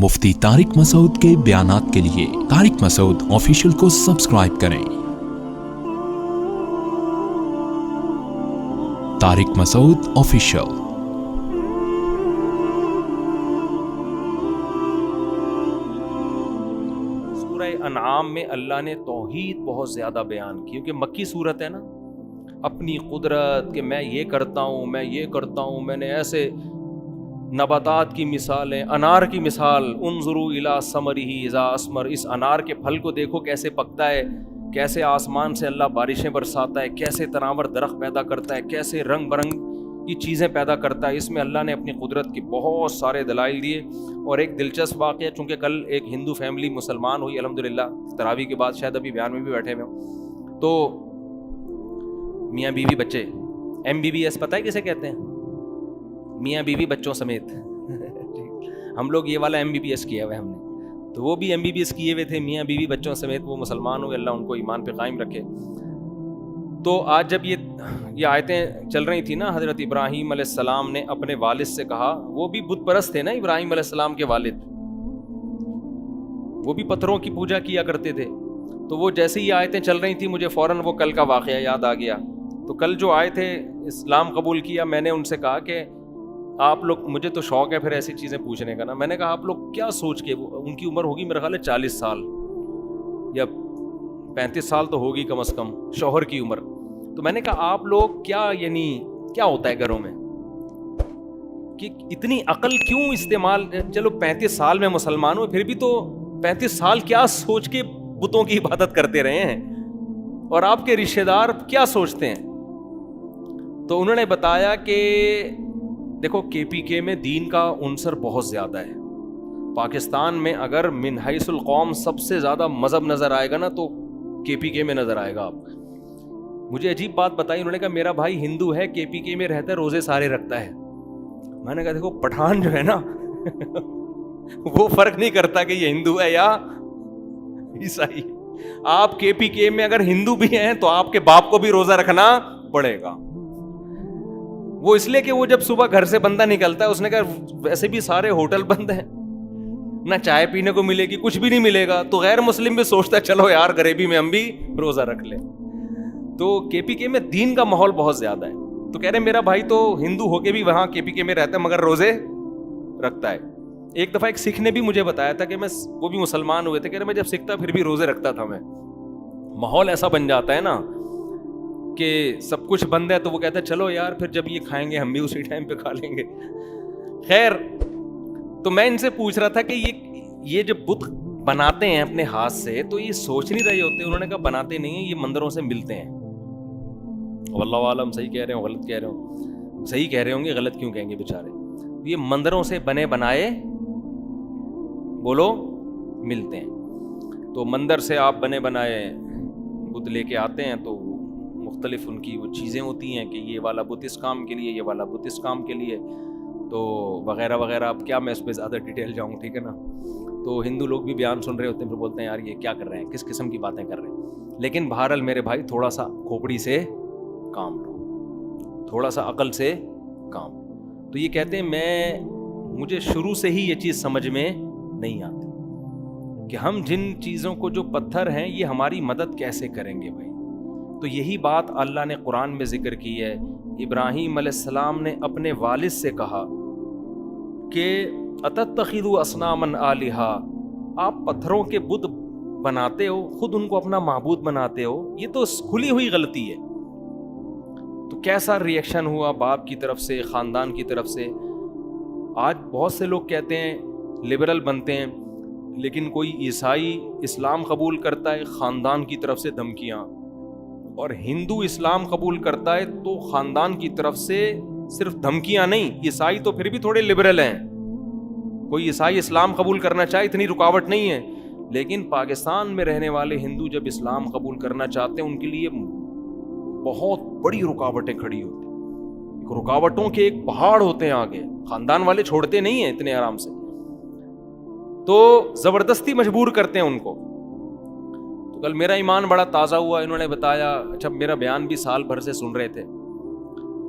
مفتی طارق مسعود کے بیانات کے لیے طارق مسعود آفیشیل کو سبسکرائب کریں۔ طارق مسعود آفیشیل۔ سورہ انعام میں اللہ نے توحید بہت زیادہ بیان کی، کیونکہ مکی صورت ہے نا، اپنی قدرت کہ میں یہ کرتا ہوں، میں یہ کرتا ہوں، میں نے ایسے نباتات کی مثالیں، انار کی مثال، انظروا الی ثمرہ اذا اثمر، اس انار کے پھل کو دیکھو کیسے پکتا ہے، کیسے آسمان سے اللہ بارشیں برساتا ہے، کیسے تناور درخت پیدا کرتا ہے، کیسے رنگ برنگ کی چیزیں پیدا کرتا ہے۔ اس میں اللہ نے اپنی قدرت کے بہت سارے دلائل دیے۔ اور ایک دلچسپ واقعہ، چونکہ کل ایک ہندو فیملی مسلمان ہوئی الحمدللہ، تراویح کے بعد شاید ابھی بیان میں بھی بیٹھے ہوئے ہوں، تو میاں بیوی بچے، MBBS پتہ ہے کسے کہتے ہیں؟ میاں بیوی بچوں سمیت ہم لوگ یہ والا MBBS کیا ہوا ہے ہم نے، تو وہ بھی MBBS کیے ہوئے تھے، میاں بیوی بچوں سمیت وہ مسلمان ہوئے، اللہ ان کو ایمان پہ قائم رکھے۔ تو آج جب یہ آیتیں چل رہی تھی نا، حضرت ابراہیم علیہ السلام نے اپنے والد سے کہا، وہ بھی بت پرست تھے نا ابراہیم علیہ السلام کے والد، وہ بھی پتھروں کی پوجا کیا کرتے تھے۔ تو وہ جیسے ہی آیتیں چل رہی تھیں مجھے فوراً وہ کل کا واقعہ یاد آ گیا۔ تو کل جو آئے تھے اسلام قبول کیا، میں نے ان سے کہا کہ آپ لوگ، مجھے تو شوق ہے پھر ایسی چیزیں پوچھنے کا نا، میں نے کہا آپ لوگ کیا سوچ کے، ان کی عمر ہوگی میرا خیال ہے 40 سال یا 35 سال تو ہوگی کم از کم شوہر کی عمر، تو میں نے کہا آپ لوگ کیا، یعنی کیا ہوتا ہے گھروں میں کہ اتنی عقل کیوں استعمال، چلو 35 سال میں مسلمان ہوئے پھر بھی تو 35 سال کیا سوچ کے بتوں کی عبادت کرتے رہے ہیں، اور آپ کے رشتہ دار کیا سوچتے ہیں؟ تو انہوں نے بتایا کہ دیکھو KPK میں دین کا عنصر بہت زیادہ ہے۔ پاکستان میں اگر من حیث القوم سب سے زیادہ مذہب نظر آئے گا نا تو KPK میں نظر آئے گا آپ۔ مجھے عجیب بات بتائی، انہوں نے کہا میرا بھائی ہندو ہے، KPK میں رہتا ہے، روزے سارے رکھتا ہے۔ میں نے کہا دیکھو پٹھان جو ہے نا وہ فرق نہیں کرتا کہ یہ ہندو ہے یا عیسائی، آپ KPK میں اگر ہندو بھی ہیں تو آپ کے باپ کو بھی روزہ رکھنا پڑے گا۔ وہ اس لیے کہ وہ جب صبح گھر سے بندہ نکلتا ہے، اس نے کہا ویسے بھی سارے ہوٹل بند ہیں، نہ چائے پینے کو ملے گی، کچھ بھی نہیں ملے گا، تو غیر مسلم بھی سوچتا ہے چلو یار غریبی میں ہم بھی روزہ رکھ لیں۔ تو KPK میں دین کا ماحول بہت زیادہ ہے۔ تو کہہ رہے میرا بھائی تو ہندو ہو کے بھی وہاں KPK میں رہتا ہے مگر روزے رکھتا ہے۔ ایک دفعہ ایک سکھ نے بھی مجھے بتایا تھا کہ وہ بھی مسلمان ہوئے تھے، کہہ رہے میں جب سکھ تھا پھر بھی روزے رکھتا تھا میں۔ ماحول ایسا بن جاتا ہے نا کہ سب کچھ بند ہے، تو وہ کہتا ہے چلو یار پھر جب یہ کھائیں گے ہم بھی اسی ٹائم پہ کھا لیں گے۔ خیر، تو میں ان سے پوچھ رہا تھا کہ یہ جو بت بناتے ہیں اپنے ہاتھ سے، تو یہ سوچ نہیں رہے ہوتے؟ انہوں نے کہا بناتے نہیں ہیں، یہ مندروں سے ملتے ہیں۔ واللہ عالم صحیح کہہ رہے ہوں غلط کہہ رہے ہوں، صحیح کہہ رہے ہوں گے، غلط کیوں کہیں گے بیچارے۔ یہ مندروں سے بنے بنائے بولو ملتے ہیں۔ تو مندر سے آپ بنے بنائے بت لے کے آتے ہیں، تو مختلف ان کی وہ چیزیں ہوتی ہیں کہ یہ والا بت اس کام کے لیے، یہ والا بت اس کام کے لیے، تو وغیرہ وغیرہ۔ اب کیا میں اس پہ زیادہ ڈیٹیل جاؤں، ٹھیک ہے نا؟ تو ہندو لوگ بھی بیان سن رہے ہوتے ہیں، پھر بولتے ہیں یار یہ کیا کر رہے ہیں، کس قسم کی باتیں کر رہے ہیں۔ لیکن بہرحال میرے بھائی تھوڑا سا کھوپڑی سے کام لو، تھوڑا سا عقل سے کام۔ تو یہ کہتے ہیں مجھے شروع سے ہی یہ چیز سمجھ میں نہیں آتی کہ ہم جن چیزوں کو، جو پتھر ہیں، یہ ہماری مدد کیسے کریں گے بھائی۔ تو یہی بات اللہ نے قرآن میں ذکر کی ہے۔ ابراہیم علیہ السلام نے اپنے والد سے کہا کہ اتتخذوا اصناما آلہا، آپ پتھروں کے بت بناتے ہو، خود ان کو اپنا معبود بناتے ہو، یہ تو کھلی ہوئی غلطی ہے۔ تو کیسا ریئیکشن ہوا باپ کی طرف سے، خاندان کی طرف سے۔ آج بہت سے لوگ کہتے ہیں لبرل بنتے ہیں، لیکن کوئی عیسائی اسلام قبول کرتا ہے، خاندان کی طرف سے دھمکیاں، اور ہندو اسلام قبول کرتا ہے تو خاندان کی طرف سے صرف دھمکیاں نہیں۔ عیسائی تو پھر بھی تھوڑے لبرل ہیں، کوئی عیسائی اسلام قبول کرنا چاہے اتنی رکاوٹ نہیں ہے، لیکن پاکستان میں رہنے والے ہندو جب اسلام قبول کرنا چاہتے ہیں ان کے لیے بہت بڑی رکاوٹیں کھڑی ہوتی ہیں، رکاوٹوں کے ایک پہاڑ ہوتے ہیں آگے، خاندان والے چھوڑتے نہیں ہیں اتنے آرام سے، تو زبردستی مجبور کرتے ہیں ان کو۔ تو کل میرا ایمان بڑا تازہ ہوا، انہوں نے بتایا، اچھا میرا بیان بھی سال بھر سے سن رہے تھے،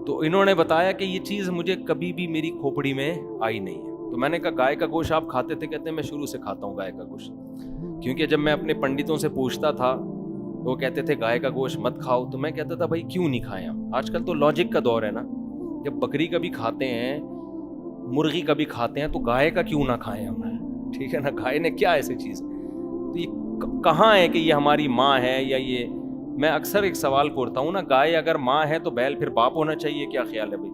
تو انہوں نے بتایا کہ یہ چیز مجھے کبھی بھی میری کھوپڑی میں آئی نہیں ہے، تو میں نے کہا گائے کا گوشت آپ کھاتے تھے؟ کہتے ہیں میں شروع سے کھاتا ہوں گائے کا گوشت. کیونکہ جب میں اپنے پنڈتوں سے پوچھتا تھا وہ کہتے تھے گائے کا گوشت مت کھاؤ, تو میں کہتا تھا بھائی کیوں نہیں کھائیں ہم؟ آج کل تو لاجک کا دور ہے نا, جب بکری کا بھی کھاتے ہیں, مرغی کا بھی کھاتے ہیں, تو گائے کا کیوں نہ کھائیں ہم؟ ٹھیک ہے نا, گائے نے کیا ایسی چیز؟ تو یہ کہاں ہے کہ یہ ہماری ماں ہے یا یہ؟ میں اکثر ایک سوال کرتا ہوں نا, گائے اگر ماں ہے تو بیل پھر باپ ہونا چاہیے, کیا خیال ہے بھائی؟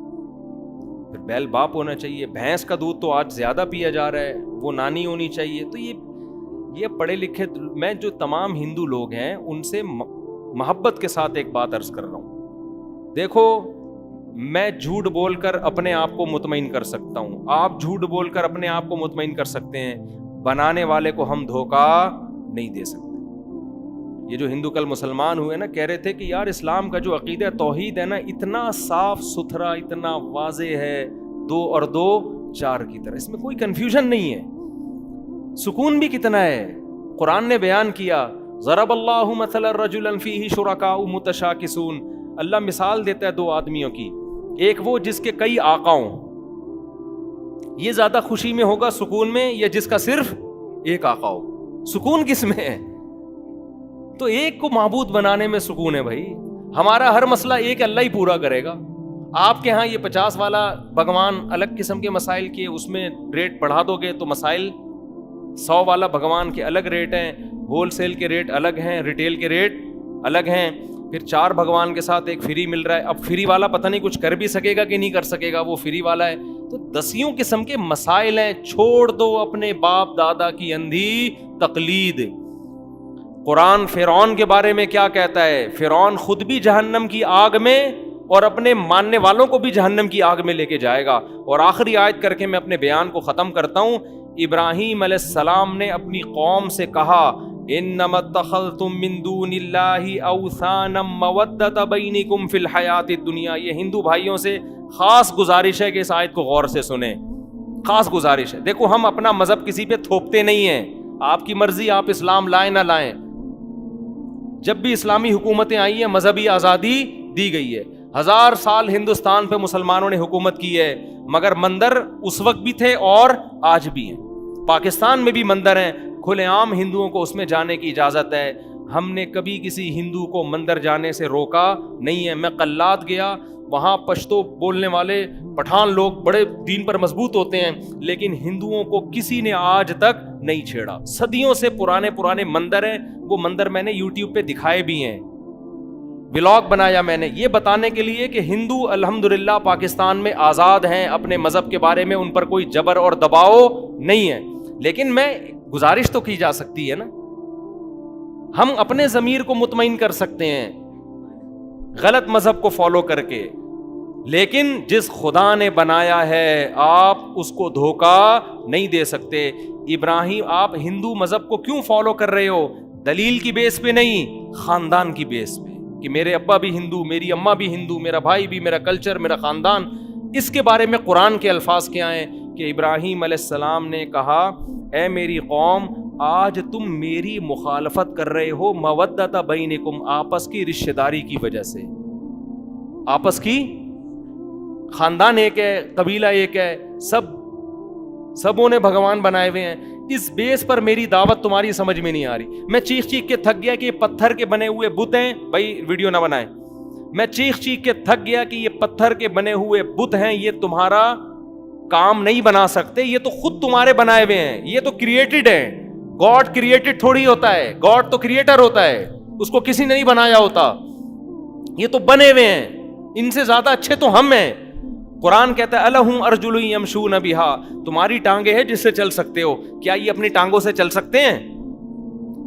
پھر بیل باپ ہونا چاہیے. بھینس کا دودھ تو آج زیادہ پیا جا رہا ہے, وہ نانی ہونی چاہیے. تو یہ پڑھے لکھے, میں جو تمام ہندو لوگ ہیں ان سے محبت کے ساتھ ایک بات عرض کر رہا ہوں, دیکھو میں جھوٹ بول کر اپنے آپ کو مطمئن کر سکتا ہوں, آپ جھوٹ بول کر اپنے آپ کو مطمئن کر سکتے ہیں, بنانے والے کو ہم دھوکہ نہیں دے سکتے. یہ جو ہندو کل مسلمان ہوئے نا, کہہ رہے تھے کہ یار اسلام کا جو عقیدہ توحید ہے نا, اتنا صاف ستھرا, اتنا واضح ہے, 2 اور 2 4 کی طرح, اس میں کوئی کنفیوژن نہیں ہے. سکون بھی کتنا ہے, قرآن نے بیان کیا, ضرب اللہ مثلا رجلا فیہ شرکاء متشاکسون. اللہ مثال دیتا ہے 2 آدمیوں کی, ایک وہ جس کے کئی آقا ہوں. یہ زیادہ خوشی میں ہوگا, سکون میں, یا جس کا صرف ایک آقا ہو؟ سکون کس میں ہے؟ تو ایک کو معبود بنانے میں سکون ہے بھائی. ہمارا ہر مسئلہ ایک اللہ ہی پورا کرے گا. آپ کے ہاں یہ 50 والا بھگوان الگ قسم کے مسائل کے, اس میں ریٹ بڑھا دو گے تو مسائل 100 والا بھگوان کے الگ ریٹ ہیں, ہول سیل کے ریٹ الگ ہیں, ریٹیل کے ریٹ الگ ہیں. پھر 4 بھگوان کے ساتھ ایک فری مل رہا ہے. اب فری والا پتہ نہیں کچھ کر بھی سکے گا کہ نہیں کر سکے گا, وہ فری والا ہے. تو 10 قسم کے مسائل ہیں. چھوڑ دو اپنے باپ دادا کی اندھی تقلید. قرآن فرعون کے بارے میں کیا کہتا ہے؟ فرعون خود بھی جہنم کی آگ میں اور اپنے ماننے والوں کو بھی جہنم کی آگ میں لے کے جائے گا. اور آخری آیت کر کے میں اپنے بیان کو ختم کرتا ہوں. ابراہیم علیہ السلام نے اپنی قوم سے کہا, انما اتخذتم من دون اللہ اوثانا مودۃ بینکم فی الحیات الدنیا. یہ ہندو بھائیوں سے خاص گزارش ہے کہ اس آیت کو غور سے سنیں, خاص گزارش ہے. دیکھو ہم اپنا مذہب کسی پہ تھوپتے نہیں ہیں, آپ کی مرضی, آپ اسلام لائیں نہ لائیں. جب بھی اسلامی حکومتیں آئی ہیں مذہبی آزادی دی گئی ہے. 1000 سال ہندوستان پہ مسلمانوں نے حکومت کی ہے, مگر مندر اس وقت بھی تھے اور آج بھی ہیں. پاکستان میں بھی مندر ہیں, کھلے عام ہندوؤں کو اس میں جانے کی اجازت ہے. ہم نے کبھی کسی ہندو کو مندر جانے سے روکا نہیں ہے. میں قلات گیا, وہاں پشتو بولنے والے پٹھان لوگ بڑے دین پر مضبوط ہوتے ہیں, لیکن ہندوؤں کو کسی نے آج تک نہیں چھیڑا. صدیوں سے پرانے مندر ہیں. وہ مندر میں نے یوٹیوب پہ دکھائے بھی ہیں, ولاگ بنایا میں نے, یہ بتانے کے لیے کہ ہندو الحمدللہ پاکستان میں آزاد ہیں. اپنے مذہب کے بارے میں ان پر کوئی جبر اور دباؤ نہیں ہے. لیکن میں گزارش تو کی جا سکتی ہے نا, ہم اپنے ضمیر کو مطمئن کر سکتے ہیں غلط مذہب کو فالو کر کے, لیکن جس خدا نے بنایا ہے آپ اس کو دھوکہ نہیں دے سکتے. ابراہیم, آپ ہندو مذہب کو کیوں فالو کر رہے ہو؟ دلیل کی بیس پہ نہیں, خاندان کی بیس پہ, کہ میرے ابا بھی ہندو, میری اماں بھی ہندو, میرا بھائی بھی, میرا کلچر, میرا خاندان. اس کے بارے میں قرآن کے الفاظ کیا ہیں کہ ابراہیم علیہ السلام نے کہا, اے میری قوم, آج تم میری مخالفت کر رہے ہو مودۃ بینکم, آپس کی رشتہ داری کی وجہ سے. آپس کی, خاندان ایک ہے, قبیلہ ایک ہے, سبوں نے بھگوان بنائے ہوئے ہیں. اس بیس پر میری دعوت تمہاری سمجھ میں نہیں آ رہی. میں چیخ کے تھک گیا کہ یہ پتھر کے بنے ہوئے بت ہیں. بھائی ویڈیو نہ بنائیں. میں چیخ کے تھک گیا کہ یہ پتھر کے بنے ہوئے بت ہیں, یہ تمہارا کام نہیں بنا سکتے, یہ تو خود تمہارے بنائے ہوئے ہیں, یہ تو کریٹڈ ہے. گاڈ کریٹڈ تھوڑی ہوتا ہے, گاڈ تو کریٹر ہوتا ہے, اس کو کسی نے نہیں بنایا ہوتا. یہ تو بنے ہوئے ہیں, ان سے زیادہ اچھے تو ہم ہیں. قرآن کہتا ہے الہم ارجل یمشون بہا, تمہاری ٹانگیں ہیں جس سے چل سکتے ہو, کیا یہ اپنی ٹانگوں سے چل سکتے ہیں؟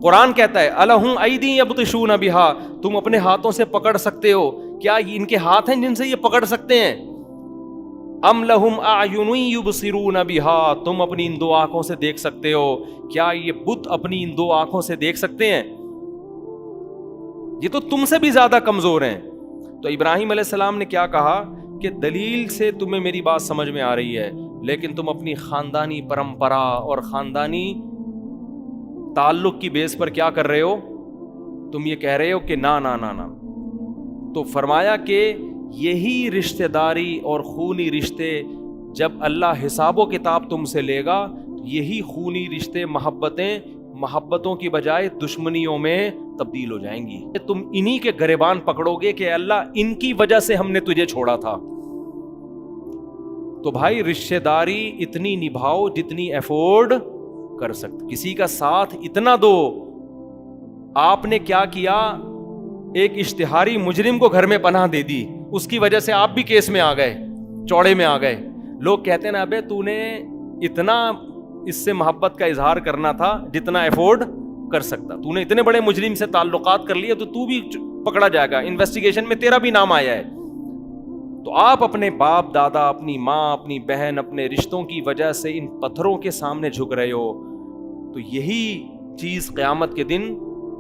قرآن کہتا ہے الہم ایدی یبطشون بہا, تم اپنے ہاتھوں سے پکڑ سکتے ہو, کیا ان کے ہاتھ ہیں جن سے یہ پکڑ سکتے ہیں؟ ام لہم اعین یبصرون بہا, تم اپنی ان 2 آنکھوں سے دیکھ سکتے ہو, کیا یہ بت اپنی ان 2 آنکھوں سے دیکھ سکتے ہیں؟ یہ تو تم سے بھی زیادہ کمزور ہیں. تو ابراہیم علیہ السلام نے کیا کہا کہ دلیل سے تمہیں میری بات سمجھ میں آ رہی ہے, لیکن تم اپنی خاندانی پرمپرا اور خاندانی تعلق کی بیس پر کیا کر رہے ہو؟ تم یہ کہہ رہے ہو کہ نا نا نا نا. تو فرمایا کہ یہی رشتہ داری اور خونی رشتے جب اللہ حساب و کتاب تم سے لے گا یہی خونی رشتے محبتوں کی بجائے دشمنیوں میں تبدیل ہو جائیں گی. تم انہی کے گریبان پکڑو گے کہ اللہ ان کی وجہ سے ہم نے تجھے چھوڑا تھا. تو بھائی رشتہ داری اتنی نبھاؤ جتنی افورڈ کر سکتے. کسی کا ساتھ اتنا دو. آپ نے کیا کیا, ایک اشتہاری مجرم کو گھر میں پناہ دے دی, اس کی وجہ سے آپ بھی کیس میں آ گئے, چوڑے میں آ گئے. لوگ کہتے ہیں نا ابے تو نے اتنا اس سے محبت کا اظہار کرنا تھا جتنا افورڈ کر سکتا, تو نے اتنے بڑے مجرم سے تعلقات کر لیے تو بھی پکڑا جائے گا, انویسٹیگیشن میں تیرا بھی نام آیا ہے. تو آپ اپنے باپ دادا, اپنی ماں, اپنی بہن, اپنے رشتوں کی وجہ سے ان پتھروں کے سامنے جھک رہے ہو, تو یہی چیز قیامت کے دن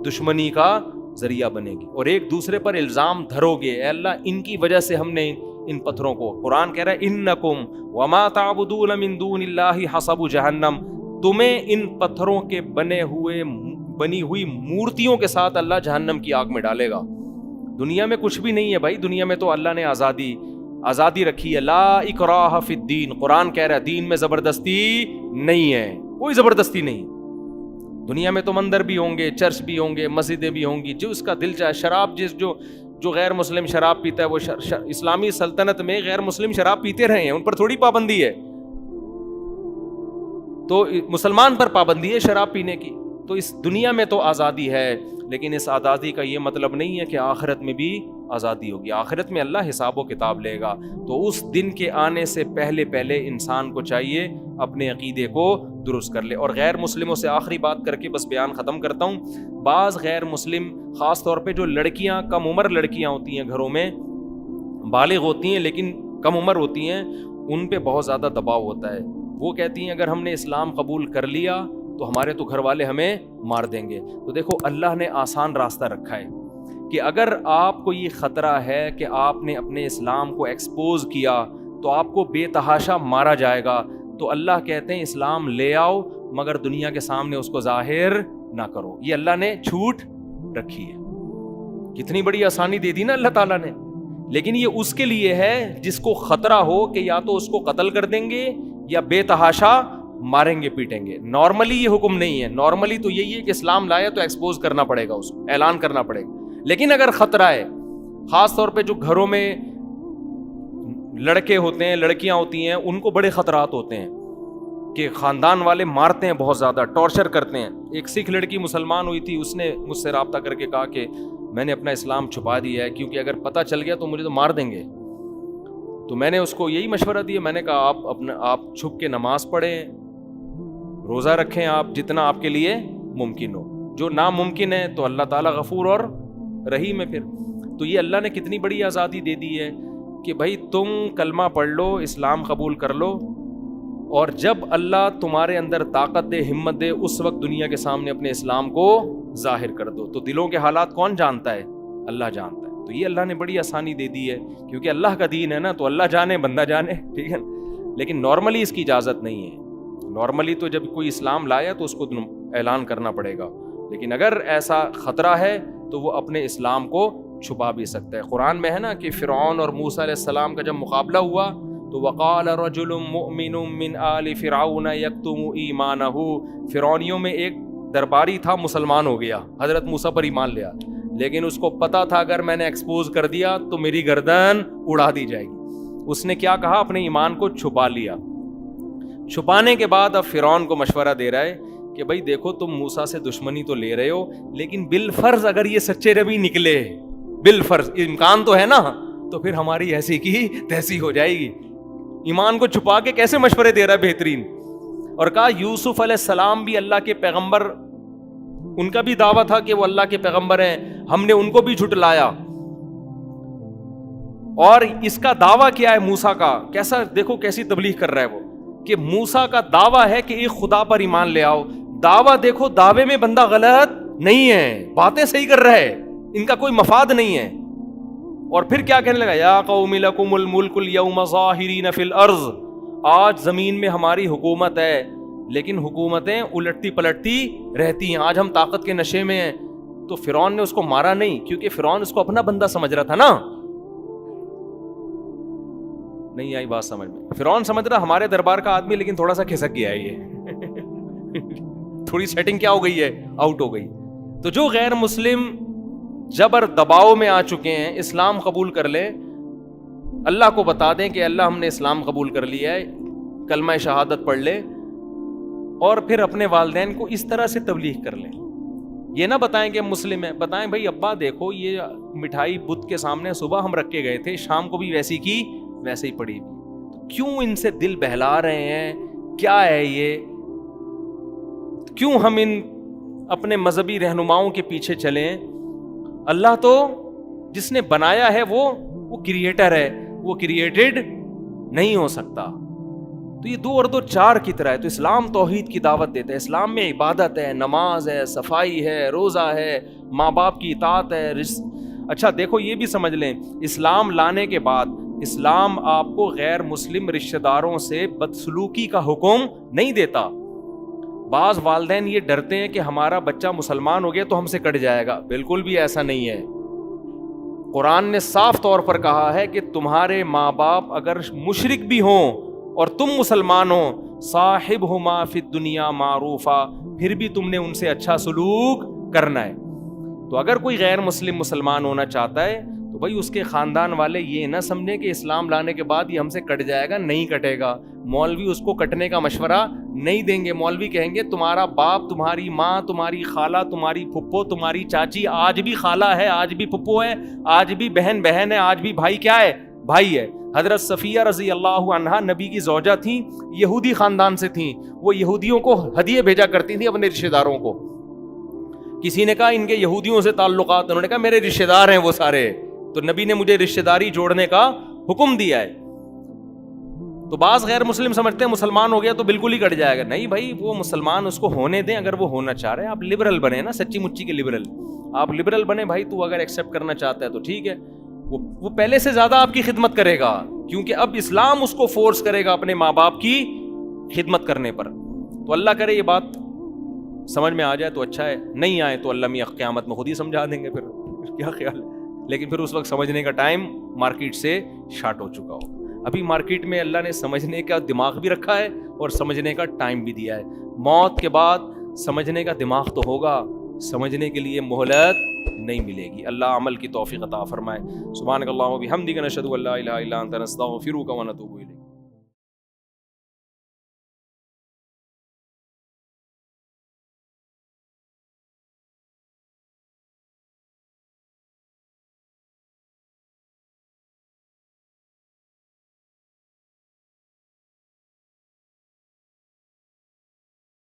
دشمنی کا ذریعہ بنے گی. اور ایک دوسرے پر الزام دھرو گے, اے اللہ ان کی وجہ سے ہم نے ان پتھروں کو. قرآن کہہ رہا ہے انکم وما تعبدون من دون اللہ حسب جہنم, تمہیں ان پتھروں کے بنی ہوئی مورتیوں کے ساتھ اللہ جہنم کی آگ میں ڈالے گا. دنیا میں کچھ بھی نہیں ہے بھائی, دنیا میں تو اللہ نے آزادی رکھی ہے. لا اکراہ فی الدین, قرآن کہہ رہا ہے دین میں زبردستی نہیں ہے, کوئی زبردستی نہیں. دنیا میں تو مندر بھی ہوں گے, چرچ بھی ہوں گے, مسجدیں بھی ہوں گی, جو اس کا دل چاہے. شراب جو غیر مسلم شراب پیتا ہے وہ اسلامی سلطنت میں غیر مسلم شراب پیتے رہے ہیں, ان پر تھوڑی پابندی ہے. تو مسلمان پر پابندی ہے شراب پینے کی. تو اس دنیا میں تو آزادی ہے, لیکن اس آزادی کا یہ مطلب نہیں ہے کہ آخرت میں بھی آزادی ہوگی. آخرت میں اللہ حساب و کتاب لے گا. تو اس دن کے آنے سے پہلے انسان کو چاہیے اپنے عقیدے کو درست کر لے. اور غیر مسلموں سے آخری بات کر کے بس بیان ختم کرتا ہوں. بعض غیر مسلم, خاص طور پہ جو لڑکیاں, کم عمر لڑکیاں ہوتی ہیں گھروں میں, بالغ ہوتی ہیں لیکن کم عمر ہوتی ہیں, ان پہ بہت زیادہ دباؤ ہوتا ہے. وہ کہتی ہیں اگر ہم نے اسلام قبول کر لیا تو ہمارے تو گھر والے ہمیں مار دیں گے. تو دیکھو اللہ نے آسان راستہ رکھا ہے کہ اگر آپ کو یہ خطرہ ہے کہ آپ نے اپنے اسلام کو ایکسپوز کیا تو آپ کو بے تحاشا مارا جائے گا, تو اللہ کہتے ہیں اسلام لے آؤ مگر دنیا کے سامنے اس کو ظاہر نہ کرو. یہ اللہ نے چھوٹ رکھی ہے. کتنی بڑی آسانی دے دی نا اللہ تعالیٰ نے. لیکن یہ اس کے لیے ہے جس کو خطرہ ہو کہ یا تو اس کو قتل کر دیں گے یا بے تحاشا ماریں گے, پیٹیں گے. نارملی یہ حکم نہیں ہے. نارملی تو یہی ہے کہ اسلام لایا تو ایکسپوز کرنا پڑے گا, اس کو اعلان کرنا پڑے گا. لیکن اگر خطرہ ہے, خاص طور پہ جو گھروں میں لڑکے ہوتے ہیں, لڑکیاں ہوتی ہیں, ان کو بڑے خطرات ہوتے ہیں کہ خاندان والے مارتے ہیں, بہت زیادہ ٹارچر کرتے ہیں. ایک سکھ لڑکی مسلمان ہوئی تھی, اس نے مجھ سے رابطہ کر کے کہا کہ میں نے اپنا اسلام چھپا دیا ہے کیونکہ اگر پتہ چل گیا تو مجھے تو مار دیں گے. تو میں نے اس کو یہی مشورہ دیا, میں نے کہا آپ چھپ کے نماز پڑھیں, روزہ رکھیں, آپ جتنا آپ کے لیے ممکن ہو. جو ناممکن ہے تو اللہ تعالیٰ غفور اور رحیم ہے. پھر تو یہ اللہ نے کتنی بڑی آزادی دے دی ہے کہ بھائی تم کلمہ پڑھ لو, اسلام قبول کر لو, اور جب اللہ تمہارے اندر طاقت دے, ہمت دے, اس وقت دنیا کے سامنے اپنے اسلام کو ظاہر کر دو. تو دلوں کے حالات کون جانتا ہے؟ اللہ جانتا ہے. تو یہ اللہ نے بڑی آسانی دے دی ہے کیونکہ اللہ کا دین ہے نا, تو اللہ جانے بندہ جانے, ٹھیک ہے. لیکن نارملی اس کی اجازت نہیں ہے. نارملی تو جب کوئی اسلام لایا تو اس کو اعلان کرنا پڑے گا, لیکن اگر ایسا خطرہ ہے تو وہ اپنے اسلام کو چھپا بھی سکتا ہے. قرآن میں ہے نا کہ فرعون اور موسیٰ علیہ السلام کا جب مقابلہ ہوا تو وقال رجل مؤمن من آل فرعون یکتم ایمانہ, فرعونیوں میں ایک درباری تھا, مسلمان ہو گیا, حضرت موسیٰ پر ایمان لیا, لیکن اس کو پتا تھا اگر میں نے ایکسپوز کر دیا تو میری گردن اڑا دی جائے گی. اس نے کیا کہا, اپنے ایمان کو چھپا لیا. چھپانے کے بعد اب فرعون کو مشورہ دے رہا ہے کہ بھائی دیکھو تم موسیٰ سے دشمنی تو لے رہے ہو, لیکن بالفرض اگر یہ سچے نبی نکلے, بالفرض امکان تو ہے نا, تو پھر ہماری ایسی کی تیسی ہو جائے گی. ایمان کو چھپا کے کیسے مشورے دے رہا ہے بہترین. اور کہا یوسف علیہ السلام بھی اللہ کے پیغمبر, ان کا بھی دعویٰ تھا کہ وہ اللہ کے پیغمبر ہیں, ہم نے ان کو بھی جھٹلایا. اور اس کا دعویٰ کیا ہے موسیٰ کا, کیسا دیکھو کیسی تبلیغ کر رہا ہے وہ, کہ موسیٰ کا دعویٰ ہے کہ ایک خدا پر ایمان لے آؤ. دعویٰ دیکھو, دعوے میں بندہ غلط نہیں ہے, باتیں صحیح کر رہا ہے, ان کا کوئی مفاد نہیں ہے. اور پھر کیا کہنے لگا, یا قوم لکم الملک اليوم ظاہرین فی الارض, آج زمین میں ہماری حکومت ہے, لیکن حکومتیں الٹتی پلٹتی رہتی ہیں, آج ہم طاقت کے نشے میں ہیں. تو فرعون نے اس کو مارا نہیں, کیونکہ فرعون اس کو اپنا بندہ سمجھ رہا تھا نا. نہیں آئی بات سمجھ میں؟ فرعون سمجھ رہا ہمارے دربار کا آدمی، لیکن تھوڑا سا کھسک گیا ہے یہ تھوڑی سیٹنگ کیا ہو گئی ہے، آؤٹ ہو گئی. تو جو غیر مسلم جبر دباؤ میں آ چکے ہیں، اسلام قبول کر لے، اللہ کو بتا دیں کہ اللہ ہم نے اسلام قبول کر لیا ہے، کلمہ شہادت پڑھ لے، اور پھر اپنے والدین کو اس طرح سے تبلیغ کر لیں. یہ نہ بتائیں کہ ہم مسلم ہیں، بتائیں بھائی ابا دیکھو یہ مٹھائی بت کے سامنے صبح ہم رکھ کے گئے تھے، شام کو بھی ویسی کی ویسے ہی پڑی، کیوں ان سے دل بہلا رہے ہیں؟ کیا ہے یہ؟ کیوں ہم ان اپنے مذہبی رہنماؤں کے پیچھے چلیں؟ اللہ تو جس نے بنایا ہے وہ کریٹر ہے، وہ کریٹڈ نہیں ہو سکتا. تو یہ 2 اور 2 4 کی طرح ہے. تو اسلام توحید کی دعوت دیتا ہے. اسلام میں عبادت ہے، نماز ہے، صفائی ہے، روزہ ہے، ماں باپ کی اطاعت ہے. اچھا دیکھو یہ بھی سمجھ لیں، اسلام لانے کے بعد اسلام آپ کو غیر مسلم رشتہ داروں سے بدسلوکی کا حکم نہیں دیتا. بعض والدین یہ ڈرتے ہیں کہ ہمارا بچہ مسلمان ہو گیا تو ہم سے کٹ جائے گا. بالکل بھی ایسا نہیں ہے. قرآن نے صاف طور پر کہا ہے کہ تمہارے ماں باپ اگر مشرک بھی ہوں اور تم مسلمان ہو، صاحبہما فی الدنیا معروفا، پھر بھی تم نے ان سے اچھا سلوک کرنا ہے. تو اگر کوئی غیر مسلم مسلمان ہونا چاہتا ہے تو بھائی اس کے خاندان والے یہ نہ سمجھیں کہ اسلام لانے کے بعد یہ ہم سے کٹ جائے گا. نہیں کٹے گا. مولوی اس کو کٹنے کا مشورہ نہیں دیں گے. مولوی کہیں گے تمہارا باپ، تمہاری ماں، تمہاری خالہ، تمہاری پھپھو، تمہاری چاچی آج بھی خالہ ہے، آج بھی پھپھو ہے، آج بھی بہن ہے، آج بھی بھائی کیا ہے؟ بھائی ہے. حضرت صفیہ رضی اللہ عنہا نبی کی زوجہ تھیں، یہودی خاندان سے تھیں. وہ یہودیوں کو ہدیے بھیجا کرتی تھیں اپنے رشتہ داروں کو. کسی نے کہا ان کے یہودیوں سے تعلقات، انہوں نے کہا میرے رشتہ دار ہیں وہ سارے، تو نبی نے مجھے رشتہ داری جوڑنے کا حکم دیا ہے. تو بعض غیر مسلم سمجھتے ہیں مسلمان ہو گیا تو بالکل ہی کٹ جائے گا. نہیں بھائی، وہ مسلمان اس کو ہونے دیں اگر وہ ہونا چاہ رہے ہیں. آپ لبرل بنے نا، سچی مچی کے لبرل. آپ لبرل بنے بھائی. تو اگر ایکسیپٹ کرنا چاہتا ہے تو ٹھیک ہے، وہ پہلے سے زیادہ آپ کی خدمت کرے گا، کیونکہ اب اسلام اس کو فورس کرے گا اپنے ماں باپ کی خدمت کرنے پر. تو اللہ کرے یہ بات سمجھ میں آ جائے تو اچھا ہے، نہیں آئے تو اللہ میاں قیامت میں خود ہی سمجھا دیں گے. پھر کیا خیال ہے؟ لیکن پھر اس وقت سمجھنے کا ٹائم مارکیٹ سے شارٹ ہو چکا ہو. ابھی مارکیٹ میں اللہ نے سمجھنے کا دماغ بھی رکھا ہے اور سمجھنے کا ٹائم بھی دیا ہے. موت کے بعد سمجھنے کا دماغ تو ہوگا، سمجھنے کے لیے مہلت نہیں ملے گی. اللہ عمل کی توفیق عطا فرمائے. سبحانک اللہم و بحمدک، نشہد ان لا الہ الا انت، نستغفرک و نتوب الیک.